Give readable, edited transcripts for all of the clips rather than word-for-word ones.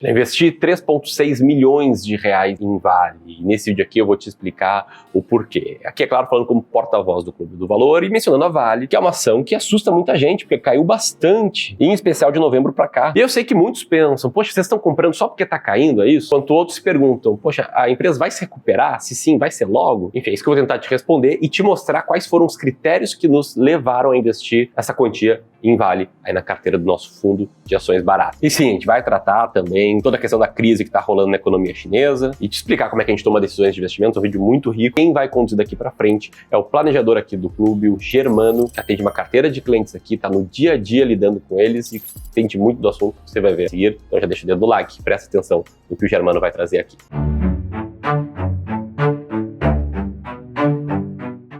Eu investi 3,6 milhões de reais em Vale. E nesse vídeo aqui eu vou te explicar o porquê. Aqui, é claro, falando como porta-voz do Clube do Valor e mencionando a Vale, que é uma ação que assusta muita gente, porque caiu bastante, em especial de novembro para cá. E eu sei que muitos pensam, poxa, vocês estão comprando só porque tá caindo, é isso? Enquanto outros se perguntam, poxa, a empresa vai se recuperar? Se sim, vai ser logo? Enfim, é isso que eu vou tentar te responder e te mostrar quais foram os critérios que nos levaram a investir essa quantia em Vale, aí na carteira do nosso fundo de ações baratas. E sim, a gente vai tratar também toda a questão da crise que está rolando na economia chinesa e te explicar como é que a gente toma decisões de investimento. É um vídeo muito rico. Quem vai conduzir daqui para frente é o planejador aqui do clube, o Germano, que atende uma carteira de clientes aqui, está no dia a dia lidando com eles e entende muito do assunto que você vai ver a seguir. Então já deixa o dedo no like, presta atenção no que o Germano vai trazer aqui.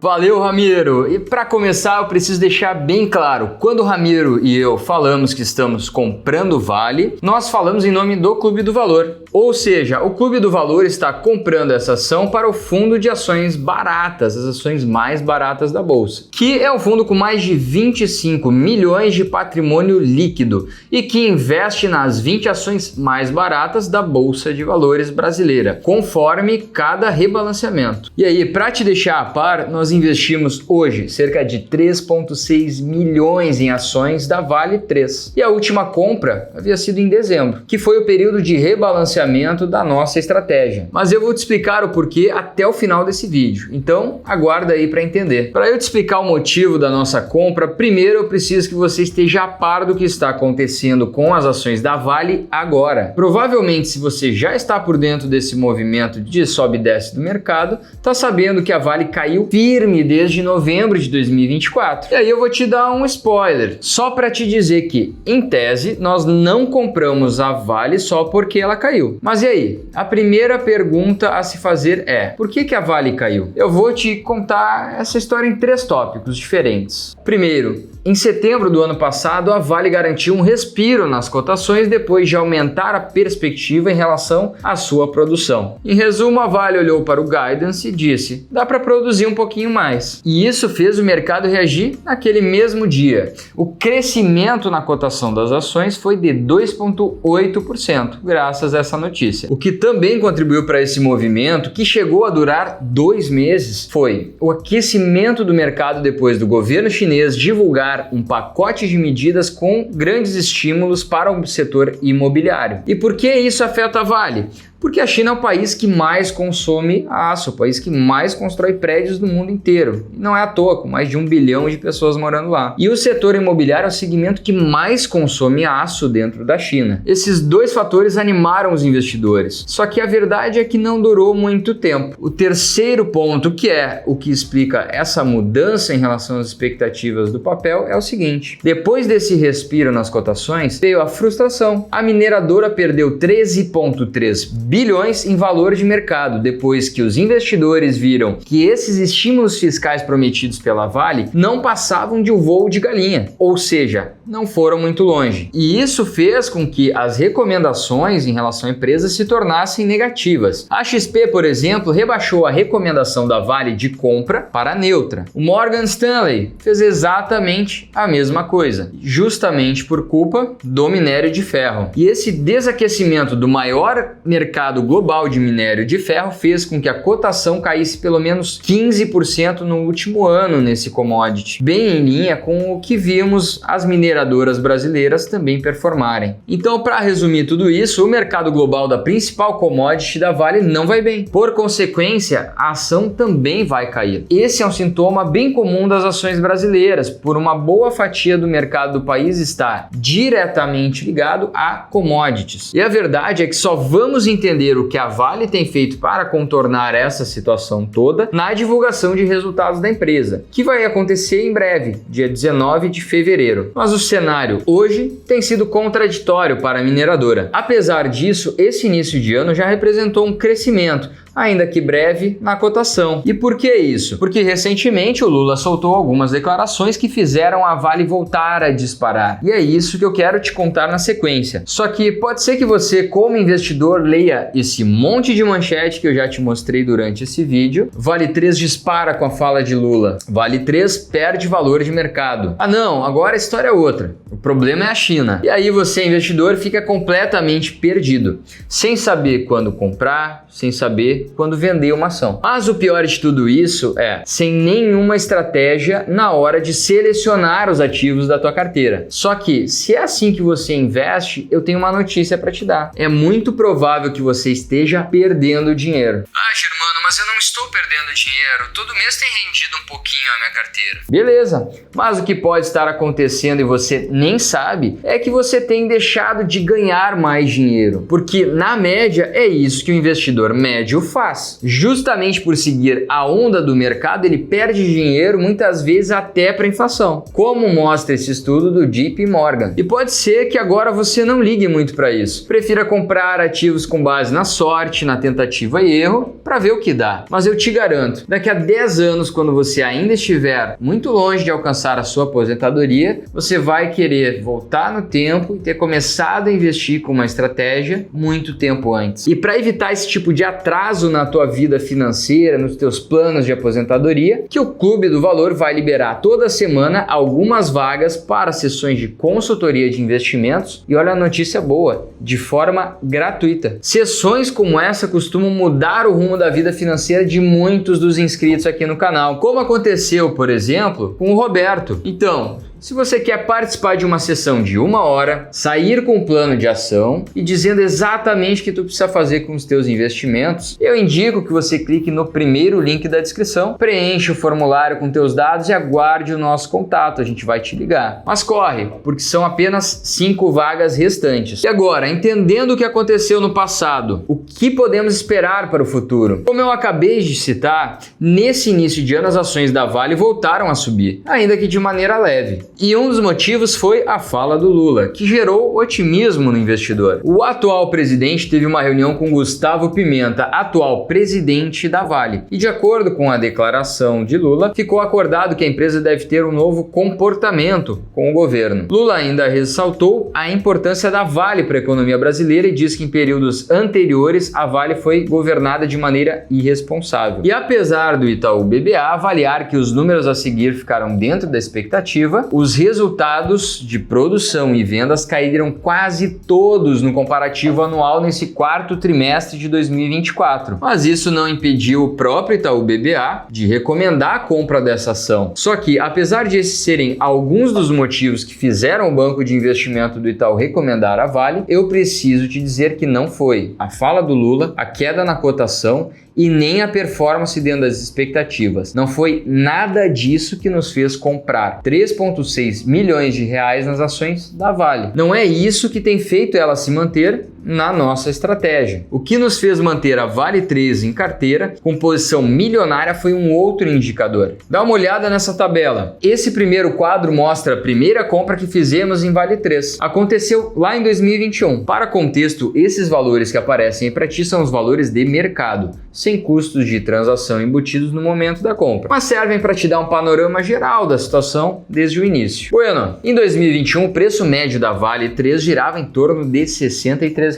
Valeu, Ramiro! E para começar, eu preciso deixar bem claro, quando o Ramiro e eu falamos que estamos comprando Vale, nós falamos em nome do Clube do Valor. Ou seja, o Clube do Valor está comprando essa ação para o fundo de ações baratas, as ações mais baratas da Bolsa, que é um fundo com mais de 25 milhões de patrimônio líquido e que investe nas 20 ações mais baratas da Bolsa de Valores brasileira, conforme cada rebalanceamento. E aí, para te deixar a par, nós investimos hoje cerca de 3,6 milhões em ações da Vale 3. E a última compra havia sido em dezembro, que foi o período de rebalanceamento da nossa estratégia. Mas eu vou te explicar o porquê até o final desse vídeo. Então, aguarda aí para entender. Para eu te explicar o motivo da nossa compra, primeiro eu preciso que você esteja a par do que está acontecendo com as ações da Vale agora. Provavelmente, se você já está por dentro desse movimento de sobe e desce do mercado, está sabendo que a Vale caiu firme desde novembro de 2024. E aí eu vou te dar um spoiler, só para te dizer que, em tese, nós não compramos a Vale só porque ela caiu. Mas e aí? A primeira pergunta a se fazer é: por que a Vale caiu? Eu vou te contar essa história em 3 tópicos diferentes. Primeiro, em setembro do ano passado, a Vale garantiu um respiro nas cotações depois de aumentar a perspectiva em relação à sua produção. Em resumo, a Vale olhou para o guidance e disse: dá para produzir um pouquinho mais. E isso fez o mercado reagir naquele mesmo dia. O crescimento na cotação das ações foi de 2,8%, graças a essa notícia. O que também contribuiu para esse movimento, que chegou a durar 2 meses, foi o aquecimento do mercado depois do governo chinês divulgar um pacote de medidas com grandes estímulos para o setor imobiliário. E por que isso afeta a Vale? Porque a China é o país que mais consome aço, o país que mais constrói prédios do mundo inteiro. E não é à toa, com mais de 1 bilhão de pessoas morando lá. E o setor imobiliário é o segmento que mais consome aço dentro da China. Esses 2 fatores animaram os investidores. Só que a verdade é que não durou muito tempo. O terceiro ponto, que é o que explica essa mudança em relação às expectativas do papel, é o seguinte: depois desse respiro nas cotações, veio a frustração. A mineradora perdeu 13,3 bilhões em valor de mercado, depois que os investidores viram que esses estímulos fiscais prometidos pela Vale não passavam de um voo de galinha, ou seja, não foram muito longe. E isso fez com que as recomendações em relação à empresa se tornassem negativas. A XP, por exemplo, rebaixou a recomendação da Vale de compra para neutra. O Morgan Stanley fez exatamente a mesma coisa, justamente por culpa do minério de ferro. E esse desaquecimento do maior mercado global de minério de ferro fez com que a cotação caísse pelo menos 15% no último ano nesse commodity, bem em linha com o que vimos as mineradoras brasileiras também performarem. Então, para resumir tudo isso, o mercado global da principal commodity da Vale não vai bem. Por consequência, a ação também vai cair. Esse é um sintoma bem comum das ações brasileiras, por uma boa fatia do mercado do país estar diretamente ligado a commodities. E a verdade é que só vamos entender o que a Vale tem feito para contornar essa situação toda na divulgação de resultados da empresa, que vai acontecer em breve, dia 19 de fevereiro. Mas o cenário hoje tem sido contraditório para a mineradora. Apesar disso, esse início de ano já representou um crescimento, ainda que breve, na cotação. E por que isso? Porque recentemente o Lula soltou algumas declarações que fizeram a Vale voltar a disparar. E é isso que eu quero te contar na sequência. Só que pode ser que você, como investidor, leia esse monte de manchete que eu já te mostrei durante esse vídeo. Vale 3 dispara com a fala de Lula. Vale 3 perde valor de mercado. Ah não, agora a história é outra. O problema é a China. E aí você, investidor, fica completamente perdido, sem saber quando comprar, sem saber quando vender uma ação. Mas o pior de tudo isso é sem nenhuma estratégia na hora de selecionar os ativos da tua carteira. Só que, se é assim que você investe, eu tenho uma notícia para te dar. É muito provável que você esteja perdendo dinheiro. Ah, Germano, mas eu não estou perdendo dinheiro. Todo mês tem rendido um pouquinho a minha carteira. Beleza, mas o que pode estar acontecendo e você nem sabe é que você tem deixado de ganhar mais dinheiro, porque na média é isso que o investidor médio faz. Justamente por seguir a onda do mercado, ele perde dinheiro muitas vezes até para inflação, como mostra esse estudo do JP Morgan. E pode ser que agora você não ligue muito para isso, prefira comprar ativos com base na sorte, na tentativa e erro, para ver o que dá. Mas eu te garanto, daqui a 10 anos, quando você ainda estiver muito longe de alcançar a sua aposentadoria, você vai querer voltar no tempo e ter começado a investir com uma estratégia muito tempo antes. E para evitar esse tipo de atraso na tua vida financeira, nos teus planos de aposentadoria, que o Clube do Valor vai liberar toda semana algumas vagas para sessões de consultoria de investimentos e olha a notícia boa, de forma gratuita. Sessões como essa costumam mudar o rumo da vida financeira de muitos dos inscritos aqui no canal, como aconteceu, por exemplo, com o Roberto. Então, se você quer participar de uma sessão de 1 hora, sair com um plano de ação e dizendo exatamente o que tu precisa fazer com os teus investimentos, eu indico que você clique no primeiro link da descrição, preencha o formulário com teus dados e aguarde o nosso contato, a gente vai te ligar. Mas corre, porque são apenas 5 vagas restantes. E agora, entendendo o que aconteceu no passado, o que podemos esperar para o futuro? Como eu acabei de citar, nesse início de ano as ações da Vale voltaram a subir, ainda que de maneira leve. E um dos motivos foi a fala do Lula, que gerou otimismo no investidor. O atual presidente teve uma reunião com Gustavo Pimenta, atual presidente da Vale. E de acordo com a declaração de Lula, ficou acordado que a empresa deve ter um novo comportamento com o governo. Lula ainda ressaltou a importância da Vale para a economia brasileira e disse que em períodos anteriores a Vale foi governada de maneira irresponsável. E apesar do Itaú BBA avaliar que os números a seguir ficaram dentro da expectativa, os resultados de produção e vendas caíram quase todos no comparativo anual nesse quarto trimestre de 2024. Mas isso não impediu o próprio Itaú BBA de recomendar a compra dessa ação. Só que, apesar de esses serem alguns dos motivos que fizeram o banco de investimento do Itaú recomendar a Vale, eu preciso te dizer que não foi a fala do Lula, a queda na cotação e nem a performance dentro das expectativas. Não foi nada disso que nos fez comprar 3,6 milhões de reais nas ações da Vale. Não é isso que tem feito ela se manter na nossa estratégia. O que nos fez manter a Vale 3 em carteira com posição milionária foi um outro indicador. Dá uma olhada nessa tabela. Esse primeiro quadro mostra a primeira compra que fizemos em Vale 3. Aconteceu lá em 2021. Para contexto, esses valores que aparecem aí para ti são os valores de mercado, sem custos de transação embutidos no momento da compra, mas servem para te dar um panorama geral da situação desde o início. Bueno, em 2021 o preço médio da Vale 3 girava em torno de R$ 63.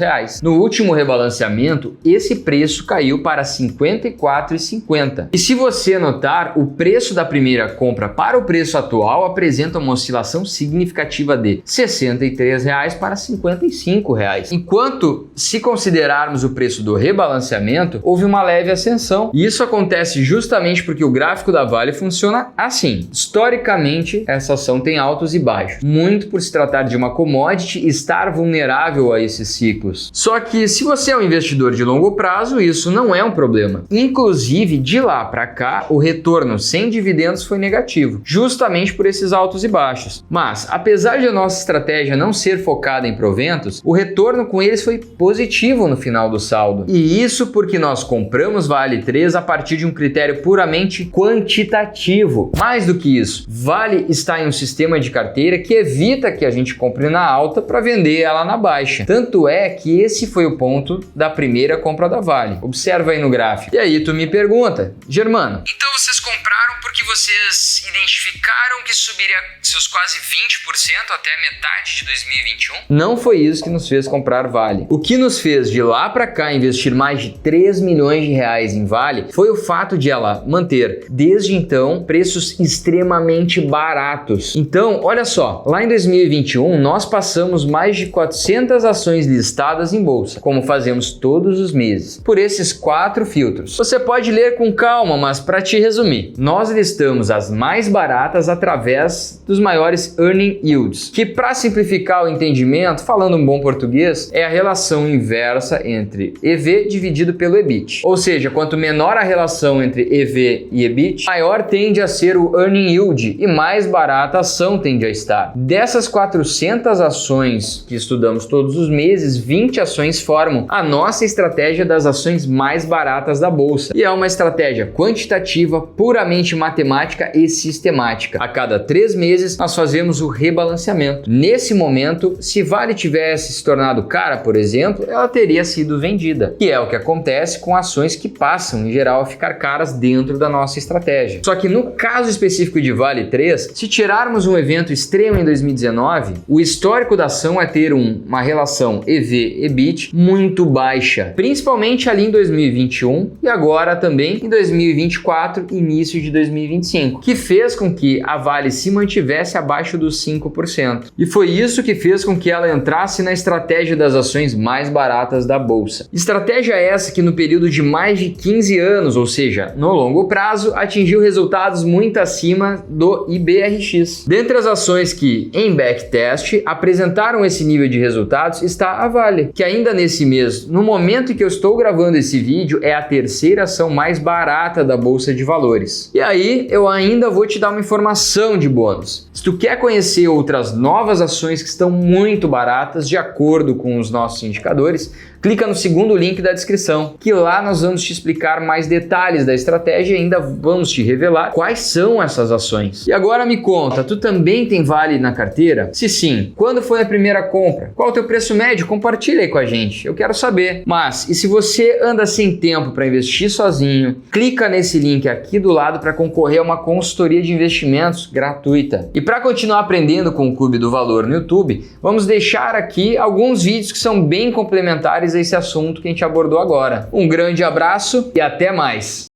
No último rebalanceamento, esse preço caiu para R$ 54,50. E se você notar, o preço da primeira compra para o preço atual apresenta uma oscilação significativa de R$ 63 para R$ 55. Enquanto, se considerarmos o preço do rebalanceamento, houve uma leve ascensão. E isso acontece justamente porque o gráfico da Vale funciona assim. Historicamente, essa ação tem altos e baixos, muito por se tratar de uma commodity e estar vulnerável a esses ciclos. Só que se você é um investidor de longo prazo, isso não é um problema. Inclusive, de lá para cá, o retorno sem dividendos foi negativo, justamente por esses altos e baixos. Mas, apesar de a nossa estratégia não ser focada em proventos, o retorno com eles foi positivo no final do saldo. E isso porque nós compramos Vale 3 a partir de um critério puramente quantitativo. Mais do que isso, Vale está em um sistema de carteira que evita que a gente compre na alta para vender ela na baixa. Tanto é que esse foi o ponto da primeira compra da Vale. Observa aí no gráfico. E aí tu me pergunta, Germano, Então vocês compraram porque vocês identificaram que subiria seus quase 20% até a metade de 2021? não foi isso que nos fez comprar Vale. O que nos fez de lá para cá investir mais de 3 milhões de reais em Vale foi o fato de ela manter, desde então, preços extremamente baratos. Então, olha só, lá em 2021 nós passamos mais de 400 ações listadas em bolsa, como fazemos todos os meses, por esses 4 filtros. Você pode ler com calma, mas para te resumir, nós listamos as mais baratas através dos maiores earning yields, que para simplificar o entendimento, falando um bom português, é a relação inversa entre EV dividido pelo EBIT. Ou seja, quanto menor a relação entre EV e EBIT, maior tende a ser o earning yield e mais barata a ação tende a estar. Dessas 400 ações que estudamos todos os meses, 20 ações formam a nossa estratégia das ações mais baratas da bolsa. E é uma estratégia quantitativa, puramente matemática e sistemática. A cada 3 meses nós fazemos o rebalanceamento. Nesse momento, se Vale tivesse se tornado cara, por exemplo, ela teria sido vendida, que é o que acontece com ações que passam, em geral, a ficar caras dentro da nossa estratégia. Só que no caso específico de Vale 3, se tirarmos um evento extremo em 2019, o histórico da ação é ter uma relação EV-EBIT muito baixa, principalmente ali em 2021 e agora também em 2024, início de 2025, que fez com que a Vale se mantivesse abaixo dos 5%. E foi isso que fez com que ela entrasse na estratégia das ações mais baratas da bolsa. Estratégia essa que no período de mais de 15 anos, ou seja, no longo prazo, atingiu resultados muito acima do IBRX. Dentre as ações que, em backtest, apresentaram esse nível de resultados está a Vale, que ainda nesse mês, no momento em que eu estou gravando esse vídeo, é a terceira ação mais barata da Bolsa de Valores. E aí, eu ainda vou te dar uma informação de bônus. Se tu quer conhecer outras novas ações que estão muito baratas, de acordo com os nossos indicadores, clica no segundo link da descrição, que lá nós vamos te explicar mais detalhes da estratégia e ainda vamos te revelar quais são essas ações. E agora me conta, tu também tem Vale na carteira? Se sim, quando foi a primeira compra? Qual o teu preço médio? Compartilha aí com a gente, eu quero saber. Mas, e se você anda sem tempo para investir sozinho, clica nesse link aqui do lado para concorrer a uma consultoria de investimentos gratuita. E para continuar aprendendo com o Clube do Valor no YouTube, vamos deixar aqui alguns vídeos que são bem complementares a esse assunto que a gente abordou agora. Um grande abraço e até mais!